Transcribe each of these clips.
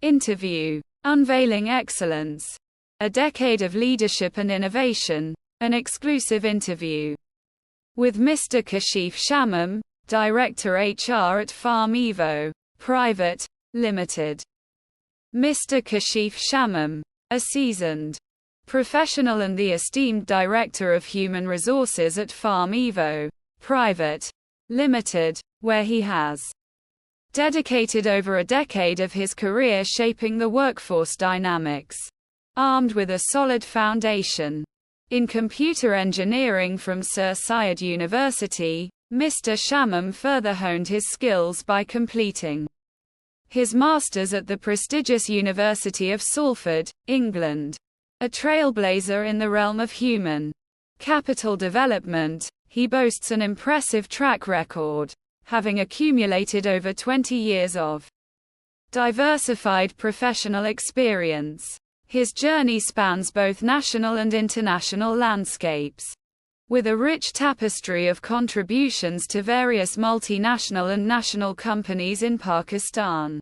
Interview. Unveiling Excellence. A Decade of Leadership and Innovation. An exclusive interview with Mr. Kashif Shamim, Director HR at PharmEvo, Private, Limited. Mr. Kashif Shamim, a seasoned professional and the esteemed Director of Human Resources at PharmEvo, Private, Limited, where he has dedicated over a decade of his career shaping the workforce dynamics. Armed with a solid foundation in computer engineering from Sir Syed University, Mr. Shamim further honed his skills by completing his master's at the prestigious University of Salford, England. A trailblazer in the realm of human capital development, he boasts an impressive track record, having accumulated over 20 years of diversified professional experience. His journey spans both national and international landscapes, with a rich tapestry of contributions to various multinational and national companies in Pakistan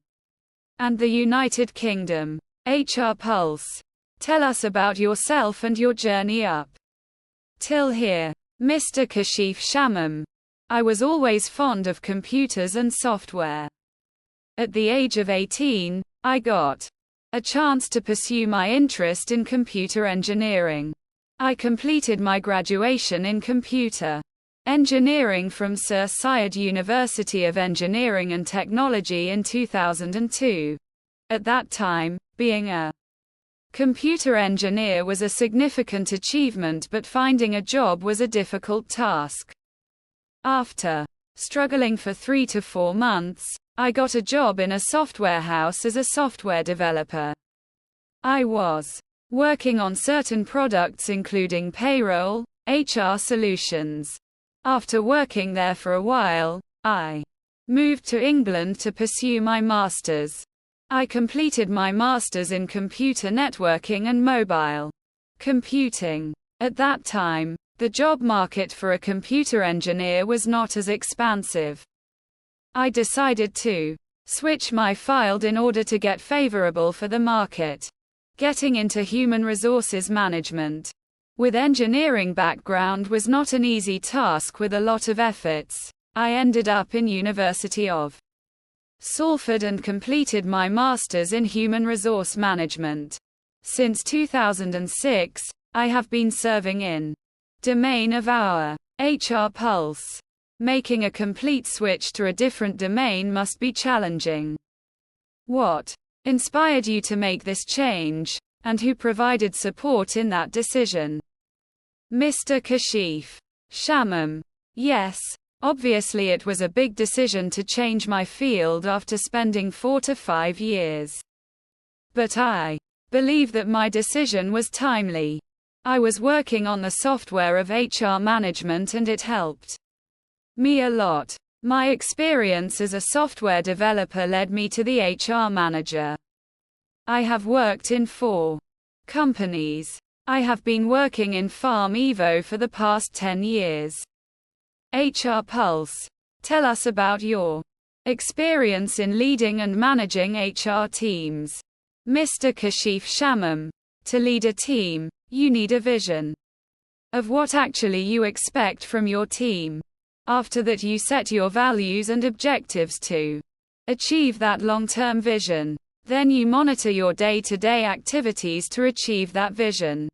and the United Kingdom. HR Pulse. Tell us about yourself and your journey up till here. Mr. Kashif Shamim. I was always fond of computers and software. At the age of 18, I got a chance to pursue my interest in computer engineering. I completed my graduation in computer engineering from Sir Syed University of Engineering and Technology in 2002. At that time, being a computer engineer was a significant achievement, but finding a job was a difficult task. After struggling for 3 to 4 months, I got a job in a software house as a software developer. I was working on certain products including payroll, HR solutions. After working there for a while, I moved to England to pursue my master's. I completed my master's in computer networking and mobile computing. At that time, the job market for a computer engineer was not as expansive. I decided to switch my field in order to get favorable for the market. Getting into human resources management with engineering background was not an easy task with a lot of efforts. I ended up in University of Salford and completed my master's in human resource management. Since 2006, I have been serving in domain of our HR Pulse. Making a complete switch to a different domain must be challenging. What inspired you to make this change, and who provided support in that decision? Mr. Kashif Shamim. Yes, obviously it was a big decision to change my field after spending 4 to 5 years. But I believe that my decision was timely. I was working on the software of HR management and it helped me a lot. My experience as a software developer led me to the HR manager. I have worked in 4 companies. I have been working in PharmEvo for the past 10 years. HR Pulse. Tell us about your experience in leading and managing HR teams. Mr. Kashif Shamim. To lead a team, you need a vision of what actually you expect from your team. After that, you set your values and objectives to achieve that long-term vision. Then you monitor your day-to-day activities to achieve that vision.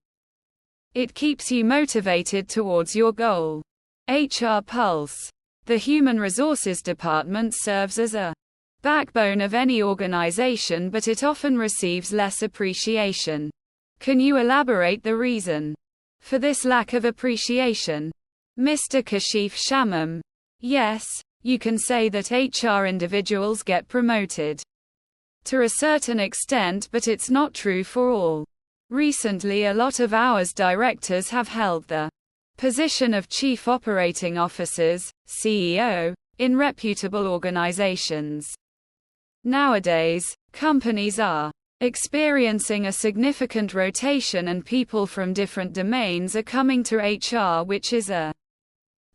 It keeps you motivated towards your goal. HR Pulse. The Human Resources Department serves as a backbone of any organization, but it often receives less appreciation. Can you elaborate the reason for this lack of appreciation? Mr. Kashif Shamim. Yes, you can say that HR individuals get promoted to a certain extent, but it's not true for all. Recently, a lot of ours directors have held the position of Chief Operating Officers, CEO, in reputable organizations. Nowadays, companies are experiencing a significant rotation and people from different domains are coming to HR, which is a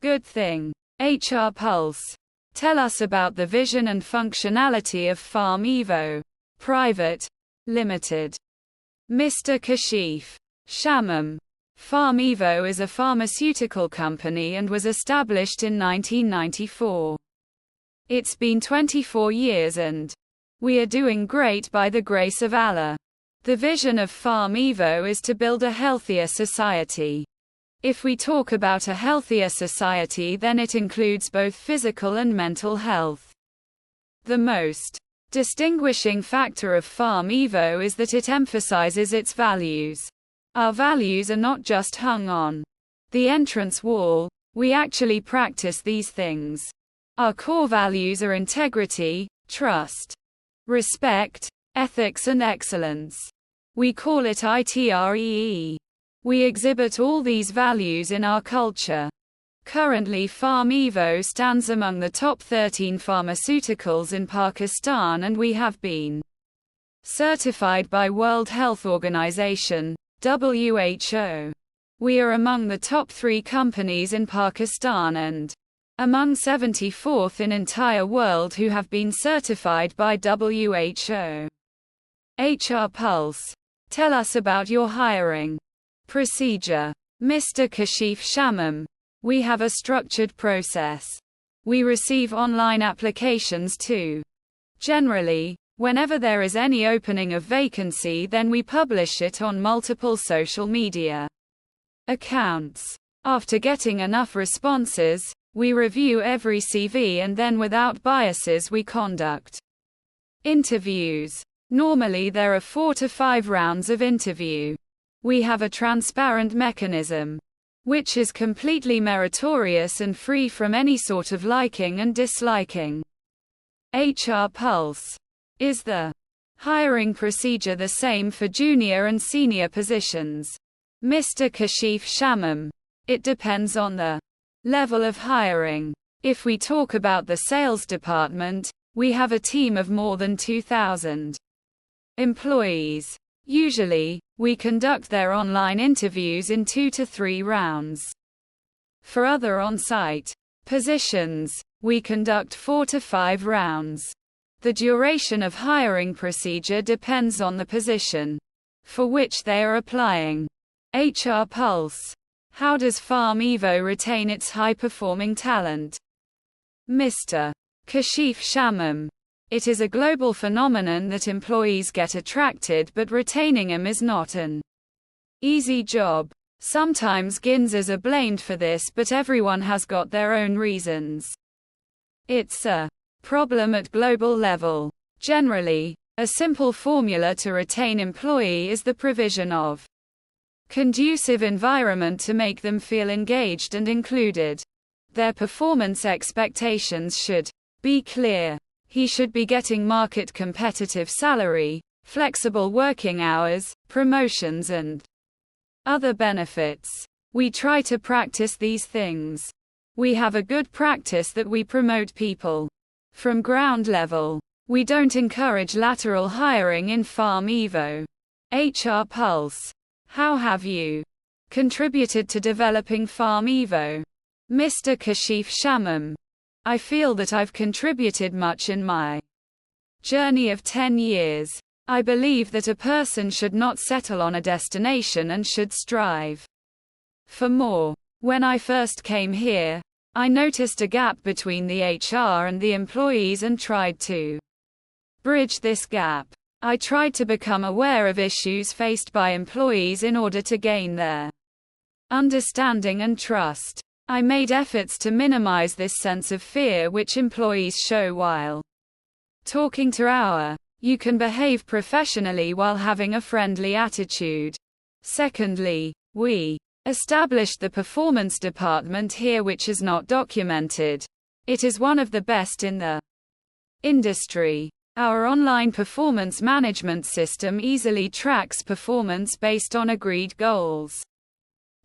good thing. HR Pulse. Tell us about the vision and functionality of PharmEvo. Private Limited. Mr. Kashif Shamim. PharmEvo is a pharmaceutical company and was established in 1994. It's been 24 years and we are doing great by the grace of Allah. The vision of PharmEvo is to build a healthier society. If we talk about a healthier society, then it includes both physical and mental health. The most distinguishing factor of PharmEvo is that it emphasizes its values. Our values are not just hung on the entrance wall, we actually practice these things. Our core values are integrity, trust, respect, ethics and excellence. We call it ITREE. We exhibit all these values in our culture. Currently, PharmEvo stands among the top 13 pharmaceuticals in Pakistan, and we have been certified by World Health Organization, WHO. We are among the top 3 companies in Pakistan and among 74th in entire world who have been certified by WHO. HR Pulse. Tell us about your hiring procedure. Mr. Kashif Shamim. We have a structured process. We receive online applications too. Generally, whenever there is any opening of vacancy, then we publish it on multiple social media accounts. After getting enough responses, we review every CV and then without biases we conduct interviews. Normally there are 4 to 5 rounds of interview. We have a transparent mechanism, which is completely meritorious and free from any sort of liking and disliking. HR Pulse. Is the hiring procedure the same for junior and senior positions? Mr. Kashif Shamim. It depends on the level of hiring. If we talk about the sales department, we have a team of more than 2,000 employees. Usually, we conduct their online interviews in 2 to 3 rounds. For other on-site positions, we conduct 4 to 5 rounds. The duration of hiring procedure depends on the position for which they are applying. HR Pulse. How does PharmEvo retain its high-performing talent? Mr. Kashif Shamim. It is a global phenomenon that employees get attracted, but retaining them is not an easy job. Sometimes Ginzas are blamed for this, but everyone has got their own reasons. It's a problem at global level. Generally, a simple formula to retain employee is the provision of conducive environment to make them feel engaged and included. Their performance expectations should be clear. He should be getting market competitive salary, flexible working hours, promotions and other benefits. We try to practice these things. We have a good practice that we promote people from ground level. We don't encourage lateral hiring in PharmEvo. HR Pulse. How have you contributed to developing PharmEvo? Mr. Kashif Shamim. I feel that I've contributed much in my journey of 10 years. I believe that a person should not settle on a destination and should strive for more. When I first came here, I noticed a gap between the HR and the employees and tried to bridge this gap. I tried to become aware of issues faced by employees in order to gain their understanding and trust. I made efforts to minimize this sense of fear which employees show while talking to our. You can behave professionally while having a friendly attitude. Secondly, we established the performance department here, which is not documented. It is one of the best in the industry. Our online performance management system easily tracks performance based on agreed goals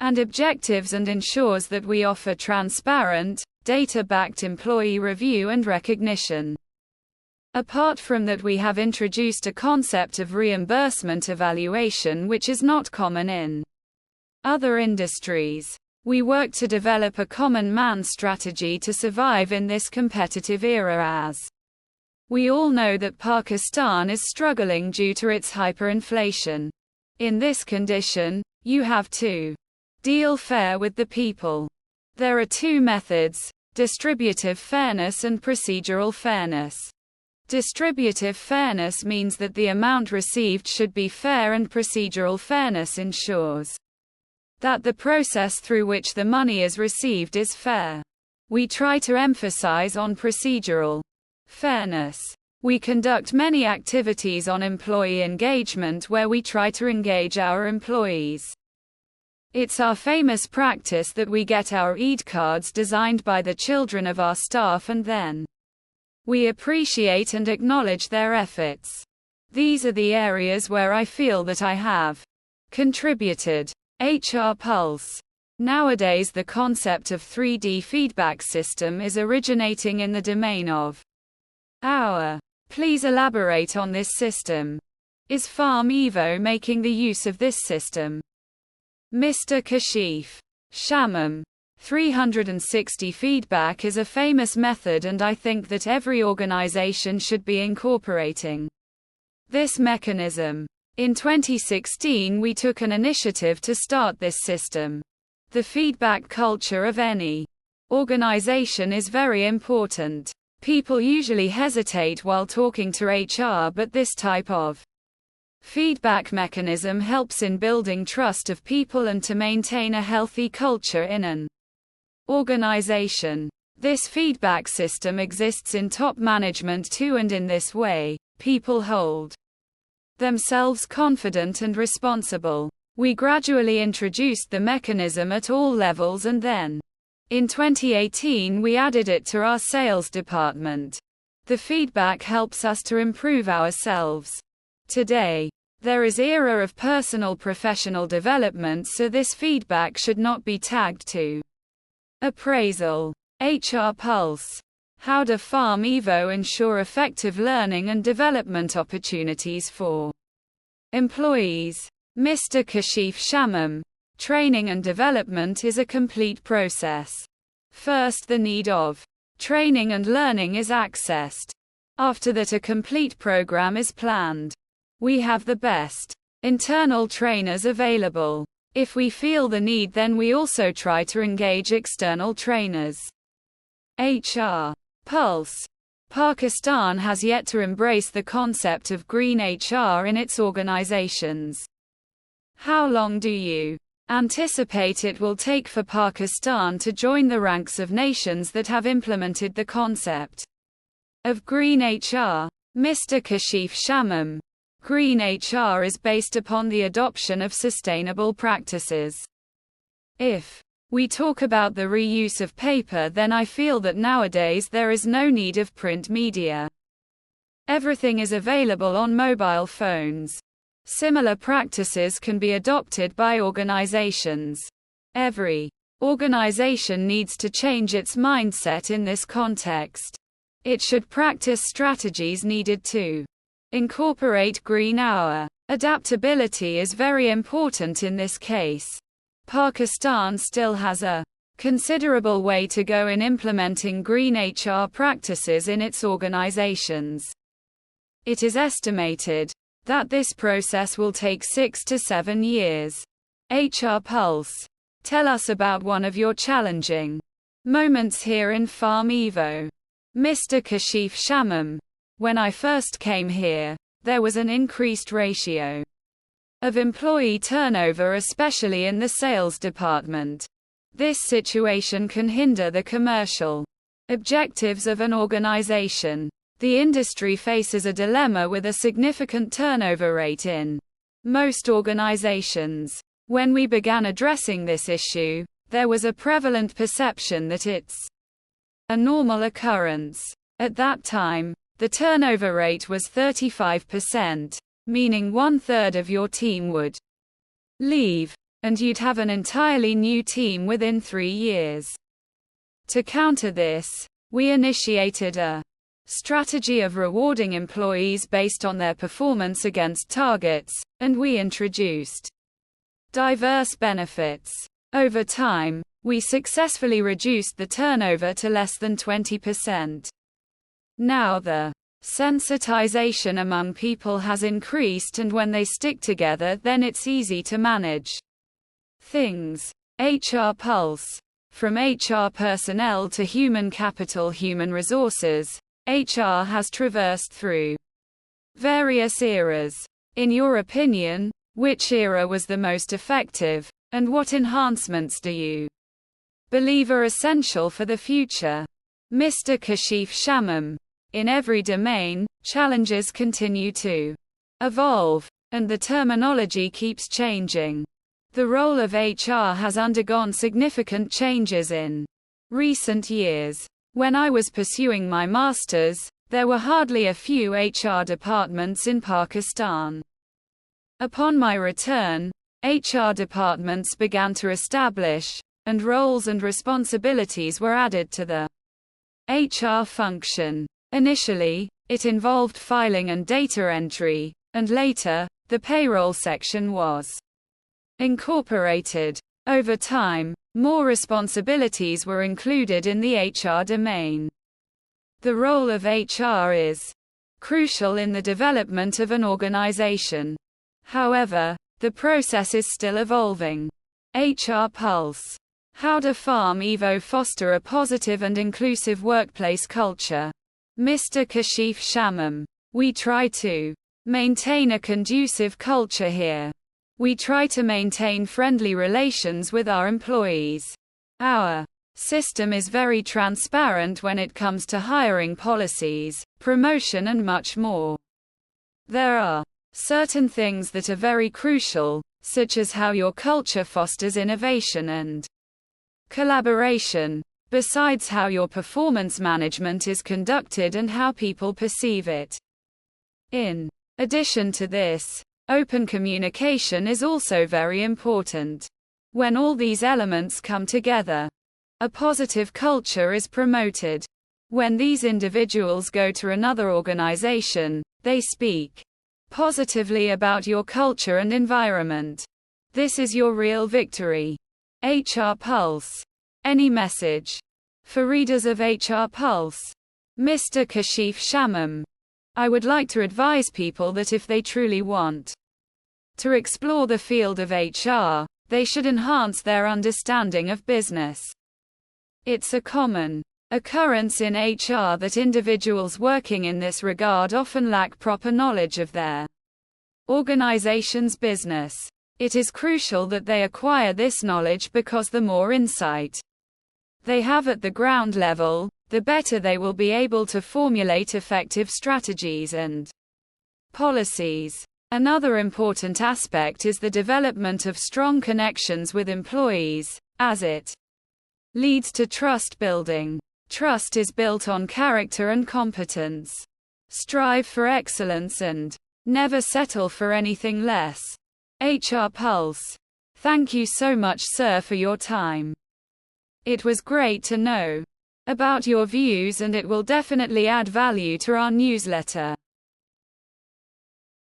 and objectives and ensures that we offer transparent, data-backed employee review and recognition. Apart from that, we have introduced a concept of reimbursement evaluation which is not common in other industries. We work to develop a common man strategy to survive in this competitive era as We all know that Pakistan is struggling due to its hyperinflation. In this condition, you have to deal fair with the people. There are two methods: distributive fairness and procedural fairness. Distributive fairness means that the amount received should be fair, and procedural fairness ensures that the process through which the money is received is fair. We try to emphasize on procedural fairness. We conduct many activities on employee engagement where we try to engage our employees. It's our famous practice that we get our Eid cards designed by the children of our staff, and then we appreciate and acknowledge their efforts. These are the areas where I feel that I have contributed. HR Pulse. Nowadays the concept of 3D feedback system is originating in the domain of our. Please elaborate on this system. Is PharmEvo making the use of this system? Mr. Kashif Shamim. 360 feedback is a famous method, and I think that every organization should be incorporating this mechanism. In 2016 we took an initiative to start this system. The feedback culture of any organization is very important. People usually hesitate while talking to HR, but this type of feedback mechanism helps in building trust of people and to maintain a healthy culture in an organization. This feedback system exists in top management too, and in this way, people hold themselves confident and responsible. We gradually introduced the mechanism at all levels, and then in 2018 we added it to our sales department. The feedback helps us to improve ourselves. Today, there is era of personal professional development, so this feedback should not be tagged to appraisal. HR Pulse. How do PharmEvo ensure effective learning and development opportunities for employees? Mr. Kashif Shamim. Training and development is a complete process. First, the need of training and learning is accessed. After that, a complete program is planned. We have the best internal trainers available. If we feel the need, then we also try to engage external trainers. HR Pulse. Pakistan has yet to embrace the concept of green HR in its organizations. How long do you anticipate it will take for Pakistan to join the ranks of nations that have implemented the concept of green HR? Mr. Kashif Shamim. Green HR is based upon the adoption of sustainable practices. If we talk about the reuse of paper, then I feel that nowadays there is no need of print media. Everything is available on mobile phones. Similar practices can be adopted by organizations. Every organization needs to change its mindset in this context. It should practice strategies needed to incorporate green hour. Adaptability is very important in this case. Pakistan still has a considerable way to go in implementing green HR practices in its organizations. It is estimated that this process will take 6 to 7 years. HR Pulse. Tell us about one of your challenging moments here in PharmEvo. Mr. Kashif Shamim. When I first came here, there was an increased ratio of employee turnover, especially in the sales department. This situation can hinder the commercial objectives of an organization. The industry faces a dilemma with a significant turnover rate in most organizations. When we began addressing this issue, there was a prevalent perception that it's a normal occurrence. At that time, the turnover rate was 35%, meaning 1/3 of your team would leave, and you'd have an entirely new team within 3 years. To counter this, we initiated a strategy of rewarding employees based on their performance against targets, and we introduced diverse benefits. Over time, we successfully reduced the turnover to less than 20%. Now the Sensitization among people has increased, and when they stick together, then it's easy to manage things. HR Pulse. From HR personnel to human capital, human resources, HR has traversed through various eras. In your opinion, which era was the most effective, and what enhancements do you believe are essential for the future? Mr. Kashif Shamim. In every domain, challenges continue to evolve, and the terminology keeps changing. The role of HR has undergone significant changes in recent years. When I was pursuing my master's, there were hardly a few HR departments in Pakistan. Upon my return, HR departments began to establish, and roles and responsibilities were added to the HR function. Initially, it involved filing and data entry, and later, the payroll section was incorporated. Over time, more responsibilities were included in the HR domain. The role of HR is crucial in the development of an organization. However, the process is still evolving. HR Pulse. How do PharmEvo foster a positive and inclusive workplace culture? Mr. Kashif Shamim. We try to maintain a conducive culture here. We try to maintain friendly relations with our employees. Our system is very transparent when it comes to hiring policies, promotion, and much more. There are certain things that are very crucial, such as how your culture fosters innovation and collaboration, besides how your performance management is conducted and how people perceive it. In addition to this, open communication is also very important. When all these elements come together, a positive culture is promoted. When these individuals go to another organization, they speak positively about your culture and environment. This is your real victory. HR Pulse. Any message for readers of HR Pulse? Mr. Kashif Shamim. I would like to advise people that if they truly want to explore the field of HR, they should enhance their understanding of business. It's a common occurrence in HR that individuals working in this regard often lack proper knowledge of their organization's business. It is crucial that they acquire this knowledge, because the more insight they have at the ground level, the better they will be able to formulate effective strategies and policies. Another important aspect is the development of strong connections with employees, as it leads to trust building. Trust is built on character and competence. Strive for excellence and never settle for anything less. HR Pulse. Thank you so much, sir, for your time. It was great to know about your views, and it will definitely add value to our newsletter.